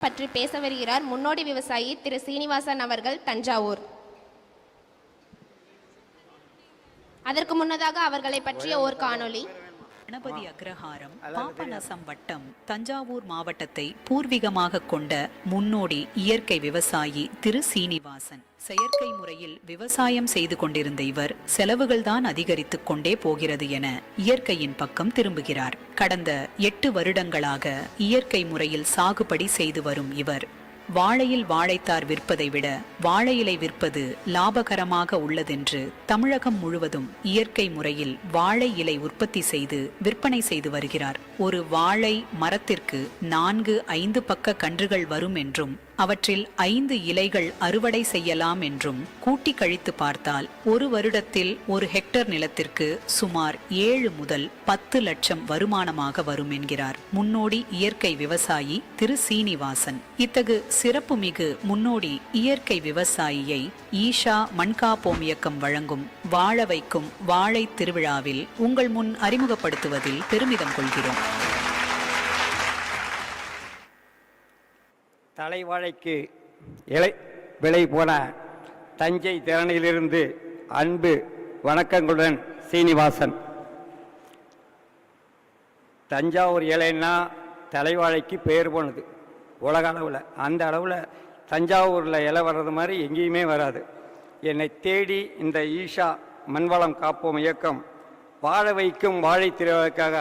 பற்றி பேச வருகிறார் முன்னோடி விவசாயி திரு சீனிவாசன் அவர்கள், தஞ்சாவூர். அதற்கு முன்னதாக அவர்களை பற்றிய ஓர் காணொளி. கணபதி அக்ரஹாரம் பாபநாசம் வட்டம் தஞ்சாவூர் மாவட்டத்தை பூர்வீகமாக கொண்ட முன்னோடி இயற்கை விவசாயி திரு சீனிவாசன். செயற்கை முறையில் விவசாயம் செய்து கொண்டிருந்த இவர் செலவுகள்தான் அதிகரித்துக் கொண்டே போகிறது என இயற்கையின் பக்கம் திரும்புகிறார். கடந்த 8 வருடங்களாக இயற்கை முறையில் சாகுபடி செய்து வரும் இவர் வாழையில் வாழைத்தார் விற்பதை விட வாழை இலை விற்பது லாபகரமாக உள்ளதென்று தமிழகம் முழுவதும் இயற்கை முறையில் வாழை இலை உற்பத்தி செய்து விற்பனை செய்து வருகிறார். ஒரு வாழை மரத்திற்கு 4-5 பக்க கன்றுகள் வரும் என்றும் அவற்றில் 5 இலைகள் அறுவடை செய்யலாம் என்றும் கூட்டி கழித்து பார்த்தால் ஒரு வருடத்தில் 1 ஹெக்டர் நிலத்திற்கு சுமார் 7 முதல் 10 லட்சம் வருமானமாக வரும் என்கிறார் முன்னோடி இயற்கை விவசாயி திரு சீனிவாசன். இத்தகு சிறப்புமிகு முன்னோடி இயற்கை விவசாயியை ஈஷா மண்காப்போம் இயக்கம் வழங்கும் வாழ வைக்கும் வாழை திருவிழாவில் உங்கள் முன் அறிமுகப்படுத்துவதில் பெருமிதம் கொள்கிறோம். தலைவாழைக்கு விலை போன தஞ்சை திறனிலிருந்து அன்பு வணக்கங்களுடன் சீனிவாசன். தஞ்சாவூர் இலைன்னா தலைவாழைக்கு பெயர் போனது உலக அளவில். அந்த அளவில் தஞ்சாவூரில் இலை வர்றது மாதிரி எங்கேயுமே வராது. என்னை தேடி இந்த ஈஷா மண்வளம் காப்போம் இயக்கம் வாழ வைக்கும் வாழை திருவிழாவுக்காக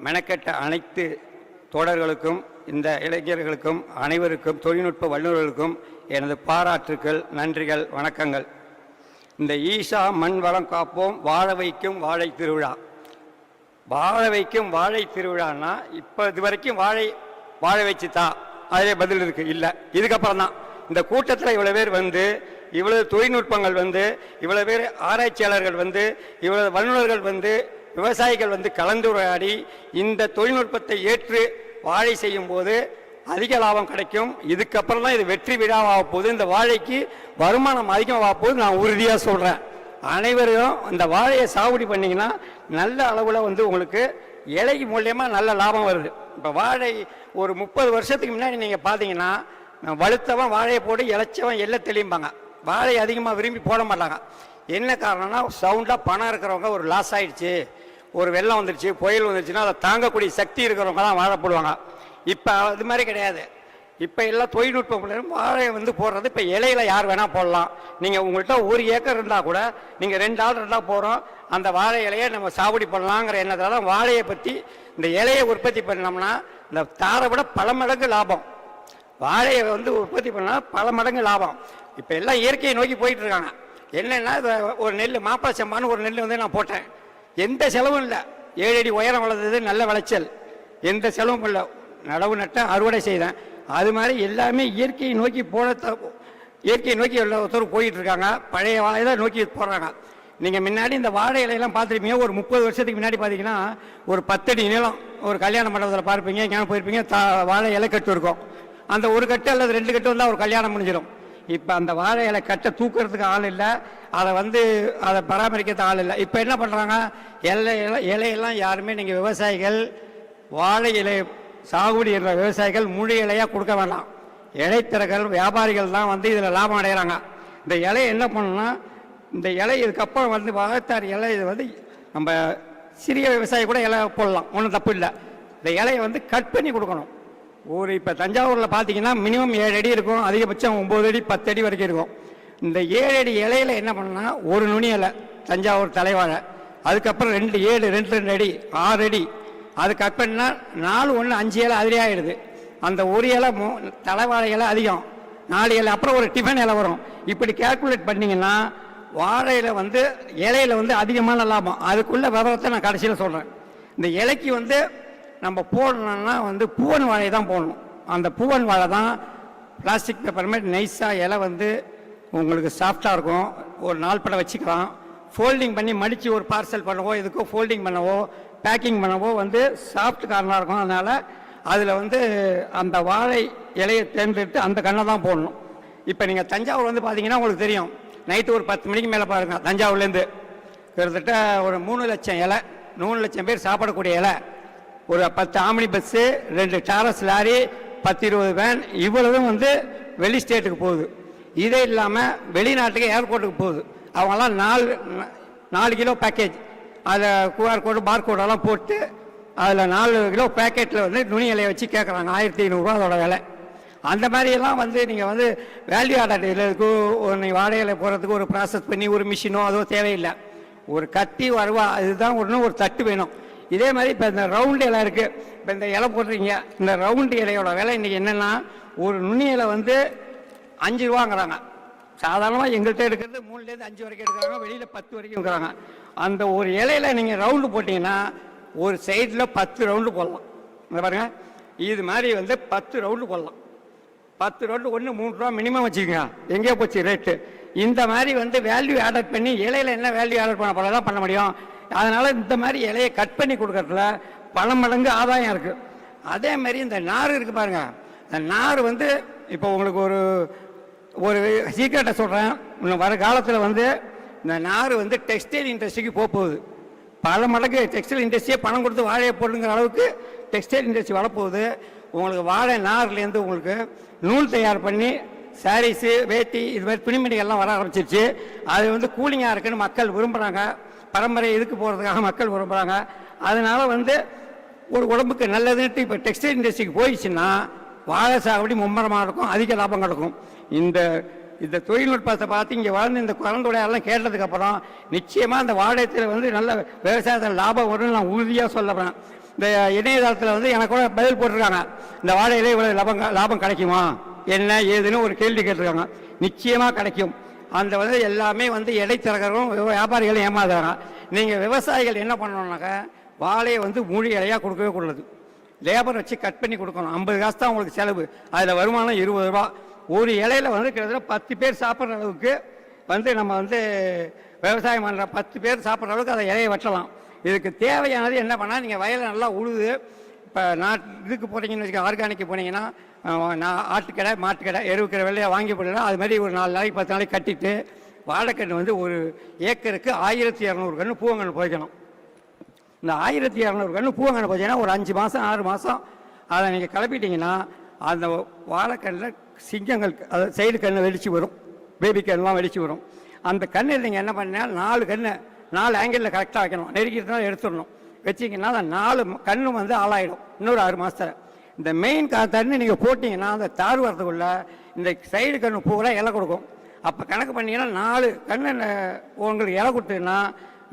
மெனக்கெட்ட அனைத்து தோழர்களுக்கும் இந்த இளைஞர்களுக்கும் அனைவருக்கும் தொழில்நுட்ப வல்லுநர்களுக்கும் எனது பாராட்டுக்கள், நன்றிகள், வணக்கங்கள். இந்த ஈஷா மண் வளம் காப்போம் வாழ வைக்கும் வாழை திருவிழா. வாழ வைக்கும் வாழை திருவிழான்னா இப்போ இது வரைக்கும் வாழை வச்சுதா அதே பதில் இருக்கு இல்லை. இதுக்கப்புறம் தான் இந்த கூட்டத்தில் இவ்வளோ பேர் வந்து, இவ்வளவு தொழில்நுட்பங்கள் வந்து, இவ்வளோ பேர் ஆராய்ச்சியாளர்கள் வந்து, இவ்வளவு வல்லுநர்கள் வந்து, விவசாயிகள் வந்து கலந்துரையாடி இந்த தொழில்நுட்பத்தை ஏற்று வாழை செய்யும் போது அதிக லாபம் கிடைக்கும். இதுக்கப்புறம் தான் இது வெற்றி விழாவாக போகுது. இந்த வாழைக்கு வருமானம் அதிகமாக போகுது, நான் உறுதியாக சொல்கிறேன். அனைவரும் இந்த வாழையை சாகுபடி பண்ணிங்கன்னா நல்ல அளவில் வந்து உங்களுக்கு இலை மூலியமாக நல்ல லாபம் வருது. இப்போ வாழை ஒரு 30 வருஷத்துக்கு முன்னாடி நீங்கள் பார்த்தீங்கன்னா வலுத்தவன் வாழையை போட்டு இளைச்சவன் எல்லாம் தெளிம்பாங்க. வாழை அதிகமாக விரும்பி போட மாட்டாங்க. என்ன காரணம்னா சவுண்டாக பணம் இருக்கிறவங்க ஒரு லாஸ் ஆகிடுச்சு, ஒரு வெள்ளம் வந்துருச்சு, புயல் வந்துருச்சுன்னா அதை தாங்கக்கூடிய சக்தி இருக்கிறவங்க தான் வாழை போடுவாங்க. இப்போ அது மாதிரி கிடையாது. இப்போ எல்லாம் தொழில்நுட்பம் வாழையை வந்து போடுறது. இப்போ இலையில யார் வேணால் போடலாம். நீங்கள் உங்கள்கிட்ட 1 ஏக்கர் இருந்தால் கூட நீங்கள் 2 ஆள் இருந்தால் போகிறோம், அந்த வாழை இலையை நம்ம சாகுபடி பண்ணலாங்கிற எண்ணத்தில் தான் வாழையை பற்றி இந்த இலையை உற்பத்தி பண்ணோம்னா இந்த தாரை விட பல மடங்கு லாபம். வாழையை வந்து உற்பத்தி பண்ணால் பல மடங்கு லாபம். இப்போ எல்லாம் இயற்கையை நோக்கி போயிட்டு இருக்காங்க. என்னென்னா ஒரு நெல் மாப்பிள செம்பான்னு ஒரு நெல் வந்து நான் போட்டேன், எந்த செலவும் இல்லை. 7 அடி உயரம் வளர்ந்தது, நல்ல விளைச்சல், எந்த செலவும் இல்லை. நடவு நட்டேன், அறுவடை செய்தேன். அது மாதிரி எல்லாமே இயற்கையை நோக்கி இயற்கையை நோக்கி ஒருத்தர் போயிட்டு இருக்காங்க. பழைய வாழை தான் நோக்கி போடுறாங்க. நீங்கள் முன்னாடி இந்த வாழை இலையெல்லாம் பார்த்துருப்பீங்க. ஒரு 30 வருஷத்துக்கு முன்னாடி பார்த்தீங்கன்னா ஒரு 10 அடி நீளம் ஒரு கல்யாண மண்டபத்தில் பார்ப்பீங்க, எங்கே போயிருப்பீங்க, வாழை இலை கட்டு இருக்கும். அந்த ஒரு கட்டு அல்லது 2 கட்டு வந்தால் ஒரு கல்யாணம் முடிஞ்சிடும். இப்போ அந்த வாழை இலை கட்டை தூக்கிறதுக்கு ஆள் இல்லை, அதை பராமரிக்கிறதுக்கு ஆள் இல்லை. இப்போ என்ன பண்ணுறாங்க, இலையெல்லாம் யாருமே நீங்கள் விவசாயிகள் வாழை இலை சாகுபடி என்ற விவசாயிகள் முழு இலையாக கொடுக்க வேண்டாம். இலைத்திறர்கள் வியாபாரிகள் தான் வந்து இதில் லாபம் அடைகிறாங்க. இந்த இலையை என்ன பண்ணணும்னா, இந்த இலை இதுக்கப்புறம் வந்து வாழைத்தார் இலை இது வந்து நம்ம சிறிய விவசாயி கூட இலை போடலாம், ஒன்றும் தப்பு இல்லை. இந்த இலையை வந்து கட் பண்ணி கொடுக்கணும். இப்போ தஞ்சாவூரில் பார்த்தீங்கன்னா மினிமம் 7 அடி இருக்கும், அதிகபட்சம் 9 அடி 10 அடி வரைக்கும் இருக்கும். இந்த 7 அடி இலையில என்ன பண்ணணும்னா ஒரு நுனி இலை தஞ்சாவூர் தலைவாழை, அதுக்கப்புறம் 2 7 2 அடி 6 அடி அது கட் பண்ணால் 4 1 5 இலை அதிலே ஆகிடுது. அந்த ஒரு இலை தலைவாழை இலை அதிகம், 4 இலை, அப்புறம் ஒரு டிஃபன் இலை வரும். இப்படி கேல்குலேட் பண்ணிங்கன்னா வாழையில் வந்து இலையில் வந்து அதிகமான லாபம். அதுக்குள்ள விவரத்தை நான் கடைசியில் சொல்கிறேன். இந்த இலைக்கு வந்து நம்ம போடணும்னா வந்து பூவன் வாழை தான் போடணும். அந்த பூவன் வாழை தான் பிளாஸ்டிக் பேப்பர் மாதிரி நைஸாக இலை வந்து உங்களுக்கு சாஃப்டாக இருக்கும். ஒரு 4 படம் வச்சுக்கலாம். ஃபோல்டிங் பண்ணி மடித்து ஒரு பார்சல் பண்ணவோ இதுக்கோ ஃபோல்டிங் பண்ணவோ பேக்கிங் பண்ணவோ வந்து சாஃப்ட் காரணம் இருக்கும். அதனால் அதில் வந்து அந்த வாழை இலையை தேர்ந்தெடுத்து அந்த கண்ணை தான் போடணும். இப்போ நீங்கள் தஞ்சாவூர் வந்து பார்த்தீங்கன்னா உங்களுக்கு தெரியும், நைட்டு ஒரு 10 மணிக்கு மேலே பாருங்க, தஞ்சாவூர்லேருந்து கிட்டத்தட்ட ஒரு 3 லட்சம் இலை, 3 லட்சம் பேர் சாப்பிடக்கூடிய இலை, ஒரு 10 omni bus, 2 Taurus lorry, 10-20 van இவ்வளவும் வந்து வெளி ஸ்டேட்டுக்கு போகுது. இதே இல்லாமல் வெளிநாட்டுக்கு ஏர்போர்ட்டுக்கு போகுது. அவங்கெல்லாம் 4 கிலோ பேக்கேஜ், அதில் QR கோடு பார் கோடெல்லாம் போட்டு அதில் 4 கிலோ பேக்கெட்டில் வந்து நுனி இலையை வச்சு கேட்குறாங்க. 1500 அதோட விலை. அந்த மாதிரியெல்லாம் வந்து நீங்கள் வந்து வேல்யூ ஆடட் இதுக்கு நீங்கள் வாடகையில் போகிறதுக்கு ஒரு ப்ராசஸ் பண்ணி ஒரு மிஷினோ அதோ தேவையில்லை. ஒரு கத்தி வருவா இதுதான் ஒன்று, ஒரு தட்டு வேணும். இதே மாதிரி இப்போ இந்த ரவுண்டு இலை இருக்குது. இப்போ இந்த இலை போடுறீங்க, இந்த ரவுண்டு இலையோட விலை இன்றைக்கி என்னென்னா ஒரு நுனி இலை வந்து 5 ரூபாங்கிறாங்க. சாதாரணமாக எங்கள்கிட்ட எடுக்கிறது 3லேருந்து 5 வரைக்கும் எடுக்கிறாங்க, வெளியில் 10 வரைக்கும் இருக்கிறாங்க. அந்த ஒரு இலையில் நீங்கள் ரவுண்டு போட்டிங்கன்னா ஒரு சைடில் 10 ரவுண்டு போடலாம். இந்த பாருங்கள், இது மாதிரி வந்து 10 ரவுண்டு போடலாம். 10 ரவுண்டு ஒன்று 3 ரூபா மினிமம் வச்சுக்கோங்க. எங்கேயோ போச்சு ரேட்டு. இந்த மாதிரி வந்து வேல்யூ ஆடட் பண்ணி இலையில் என்ன வேல்யூ ஆடட் பண்ண போல தான் பண்ண முடியும். அதனால் இந்த மாதிரி இலையை கட் பண்ணி கொடுக்கறதுல பல மடங்கு ஆதாயம் இருக்குது. அதே மாதிரி இந்த நார் இருக்குது பாருங்கள். இந்த நார் வந்து இப்போ உங்களுக்கு ஒரு சீக்கிரட்டை சொல்கிறேன். இன்னும் வர காலத்தில் வந்து இந்த நார் வந்து டெக்ஸ்டைல் இண்டஸ்ட்ரிக்கு போகுது. பல மடங்கு டெக்ஸ்டைல் இண்டஸ்ட்ரியே பணம் கொடுத்து வாழையை போடுங்கிற அளவுக்கு டெக்ஸ்டைல் இண்டஸ்ட்ரி வளர்ப்போகுது. உங்களுக்கு வாழை நார்லேருந்து உங்களுக்கு நூல் தயார் பண்ணி சாரீஸு, வேட்டி, இது மாதிரி துணிமணிகள்லாம் வர ஆரம்பிச்சிருச்சு. அது வந்து கூலிங்காக இருக்குன்னு மக்கள் விரும்புகிறாங்க. பரம்பரை இதுக்கு போகிறதுக்காக மக்கள் விரும்புகிறாங்க. அதனால் வந்து ஒரு உடம்புக்கு நல்லதுன்ட்டு இப்போ டெக்ஸ்டைல் இண்டஸ்ட்ரிக்கு போயிடுச்சுன்னா வாழை சாகுபடி மும்மரமாக இருக்கும், அதிக லாபம் கிடைக்கும். இந்த தொழில்நுட்பத்தை பார்த்து இங்கே வாழ்ந்து இந்த குழந்தையெல்லாம் கேட்டதுக்கப்புறம் நிச்சயமாக இந்த வாழையத்தில் வந்து நல்ல விவசாயத்தில் லாபம் வரும்னு நான் உறுதியாக சொல்லப்படுறேன். இந்த இணையதளத்தில் வந்து எனக்கு கூட பதில் போட்டிருக்காங்க, இந்த வாழையிலே இவ்வளோ லாபம் கிடைக்குமா என்ன ஏதுன்னு ஒரு கேள்வி கேட்டிருக்காங்க. நிச்சயமாக கிடைக்கும். அந்த வந்து எல்லாமே வந்து இடைத்தரகரும் வியாபாரிகளும் ஏமாறுறாங்க. நீங்கள் விவசாயிகள் என்ன பண்ணணுன்னாக்கா வாழையை வந்து முழு இலையாக கொடுக்கவே கூடாது. லேபர் வச்சு கட் பண்ணி கொடுக்கணும். 50 காசு தான் உங்களுக்கு செலவு. அதில் வருமானம் 20 ரூபா. ஒரு இலையில் வந்து கிட்டத்தட்ட 10 பேர் சாப்பிட்ற அளவுக்கு வந்து நம்ம வந்து விவசாயம் பண்ணுற 10 பேர் சாப்பிட்ற அளவுக்கு அதை இலையை வெட்டலாம். இதுக்கு தேவையானது என்ன பண்ணால் நீங்கள் வயலை நல்லா உழுது இப்போ இதுக்கு போகிறீங்கன்னு வச்சுக்க, ஆர்கானிக்கு போனீங்கன்னா ஆட்டுக்கடை, மாட்டுக்கடை, எருவுக்கிற வெள்ளையை வாங்கி போடலாம். அது மாதிரி ஒரு 4 நாளைக்கு 10 நாளைக்கு கட்டிட்டு வாழைக்கன்று வந்து ஒரு ஏக்கருக்கு 1200 கன்று பூவங்கன்று போய்க்கணும். இந்த 1200 கன்று பூவங்கன்று போச்சுன்னா ஒரு 5 மாதம் 6 மாதம் அதை நீங்கள் கிளப்பிட்டீங்கன்னா அந்த வாழைக்கண்ணில் சிங்கங்கள், அதாவது சைடு கன்று வெடிச்சு வரும், பேபி கன்றுலாம் வெடிச்சு வரும். அந்த கண்ணில் நீங்கள் என்ன பண்ணால் 4 கன்று 4 ஆங்கிளில் கரெக்டாக வைக்கணும். நெருக்கிட்டு எடுத்துடணும். வச்சிங்கன்னா அந்த 4 கண்ணும் வந்து ஆளாயிடும் இன்னொரு 6 மாதத்தில். இந்த மெயின் தண்ணி நீங்கள் போட்டிங்கன்னா அந்த தார் வரத்துக்குள்ள இந்த சைடு கன்று பூவெல்லாம் இலை கொடுக்கும். அப்போ கணக்கு பண்ணிங்கன்னா 4 கன்று உங்களுக்கு இலை கொடுத்ததுன்னா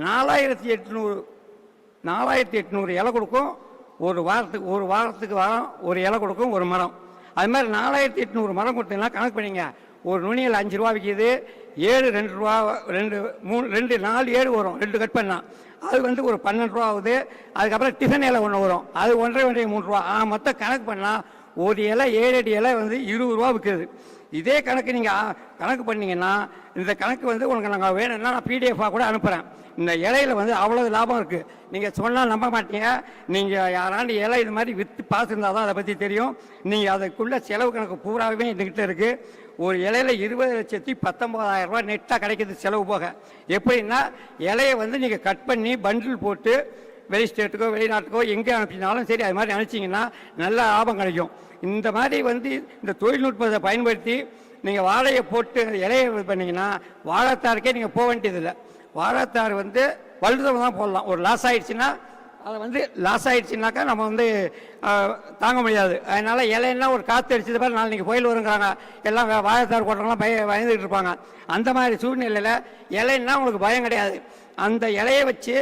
4800 இலை கொடுக்கும். ஒரு வாரத்துக்கு வாரம் ஒரு இலை கொடுக்கும் ஒரு மரம். அது மாதிரி 4800 மரம் கொடுத்தீங்கன்னா கணக்கு பண்ணிங்க. ஒரு நுனியில் 5 ரூபா விற்கிது, 7 2 ரூபா 2 3 2 4 7 வரும். 2 கட் பண்ணால் அது வந்து ஒரு 12 ரூபா ஆகுது. அதுக்கப்புறம் டிஃபன் இலை ஒன்று வரும், அது 1.5 3 ரூபா. மொத்தம் கணக்கு பண்ணால் ஒரு இலை 7 அடி இலை வந்து 20 ரூபா விற்குது. இதே கணக்கு நீங்கள் கணக்கு பண்ணிங்கன்னா இந்த கணக்கு வந்து உங்களுக்கு நாங்கள் வேணும்னா நான் PDF-ஆக கூட அனுப்புகிறேன். இந்த இலையில் வந்து அவ்வளோ லாபம் இருக்குது. நீங்கள் சொன்னால் நம்ப மாட்டீங்க. நீங்கள் யாராண்டு இலை இது மாதிரி விற்று பார்த்துருந்தா தான் அதை பற்றி தெரியும். நீங்கள் அதுக்குள்ள செலவு கணக்கு பூராவே எங்ககிட்ட இருக்குது. ஒரு இலையில் 20,19,000 ரூபா நெட்டாக கிடைக்கிது செலவு போக. எப்படின்னா இலையை வந்து நீங்கள் கட் பண்ணி பண்டில் போட்டு வெளி ஸ்டேட்டுக்கோ வெளிநாட்டுக்கோ எங்கே அனுப்பினாலும் சரி, அது மாதிரி அனுப்பிச்சிங்கன்னா நல்ல லாபம் கிடைக்கும். இந்த மாதிரி வந்து இந்த தொழில்நுட்பத்தை பயன்படுத்தி நீங்கள் வாழையை போட்டு இலையை பண்ணிங்கன்னா வாழைத்தாருக்கே நீங்கள் போக வேண்டியதில்லை. வாழைத்தார் வந்து வலுதம் தான் போடலாம். ஒரு லாஸ் ஆகிடுச்சுனாக்கா நம்ம வந்து தாங்க முடியாது. அதனால் இலைன்னா ஒரு காற்று அடிச்சது மாதிரி நாளைக்கு புயல் வருங்கிறாங்க. எல்லாம் வாழைத்தார் போட்டவங்களாம் பயந்துக்கிட்டு இருப்பாங்க. அந்த மாதிரி சூழ்நிலையில் இலைன்னா உங்களுக்கு பயம் கிடையாது. அந்த இலையை வச்சு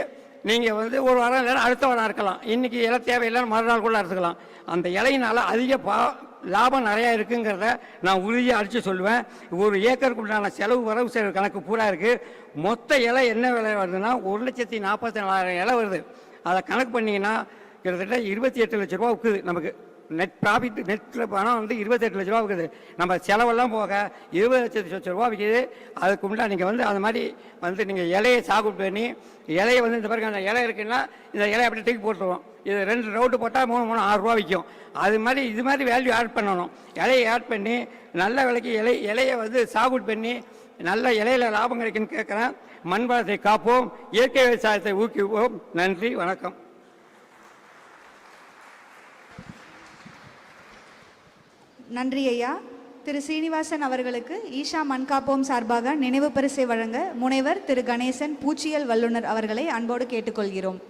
நீங்கள் வந்து ஒரு வாரம் இல்லைன்னா அடுத்த வாரம் இருக்கலாம். இன்றைக்கி இலை தேவையில்லைன்னு மறுநாள் கூட அறுத்துக்கலாம். அந்த இலையினால் அதிக லாபம் நிறையா இருக்குங்கிறத நான் உறுதியாக அடித்து சொல்லுவேன். ஒரு ஏக்கருக்குண்டான வரவு செலவு கணக்கு பூரா இருக்குது. மொத்த இலை என்ன விலை வருதுன்னா 1,44,000 இலை வருது. அதை கணக்கு பண்ணிங்கன்னா கிட்டத்தட்ட 28 லட்ச ரூபா விற்குது. நமக்கு நெட் ப்ராஃபிட், நெட்டில் பணம் வந்து 28 லட்ச ரூபா விற்குது. நம்ம செலவெல்லாம் போக 20 லட்ச ரூபா விற்கிது. அதுக்கு முன்னாடி நீங்கள் வந்து அது மாதிரி வந்து நீங்கள் இலையை சாகுபடி பண்ணி இலையை வந்து இந்த பாருங்க, அந்த இலை இருக்குன்னா இந்த இலையை அப்படி தூக்கி போட்டுருவோம். இது 2 ரவுண்டு போட்டால் 3 6 ரூபா விற்கும். அது மாதிரி இது மாதிரி வேல்யூ ஆட் பண்ணணும். இலையை ஆட் பண்ணி நல்ல விலைக்கு இலையை வந்து சாகுபடி பண்ணி நல்ல இலையில் லாபம் கிடைக்குன்னு கேட்குறேன். மண் வளத்தை காப்போம், இயற்கை விவசாயத்தை ஊக்குவிப்போம். நன்றி, வணக்கம். நன்றி ஐயா. திரு சீனிவாசன் அவர்களுக்கு ஈஷா மண்காப்போம் சார்பாக நினைவு பரிசை வழங்க முனைவர் திரு கணேசன் பூச்சியல் வல்லுநர் அவர்களை அன்போடு கேட்டுக்கொள்கிறோம்.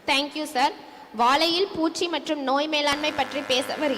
Thank you sir. வாழையில் பூச்சி மற்றும் நோய் மேலாண்மை பற்றி பேச வருகிறேன்.